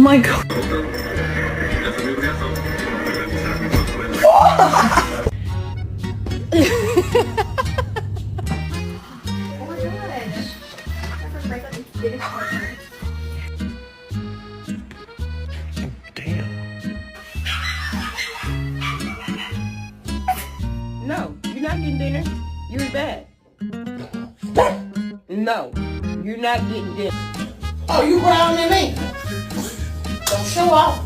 my god. Damn. No, you're not getting dinner. You're in bed. No, you're not getting dinner. Oh, you growling at me? Don't show off.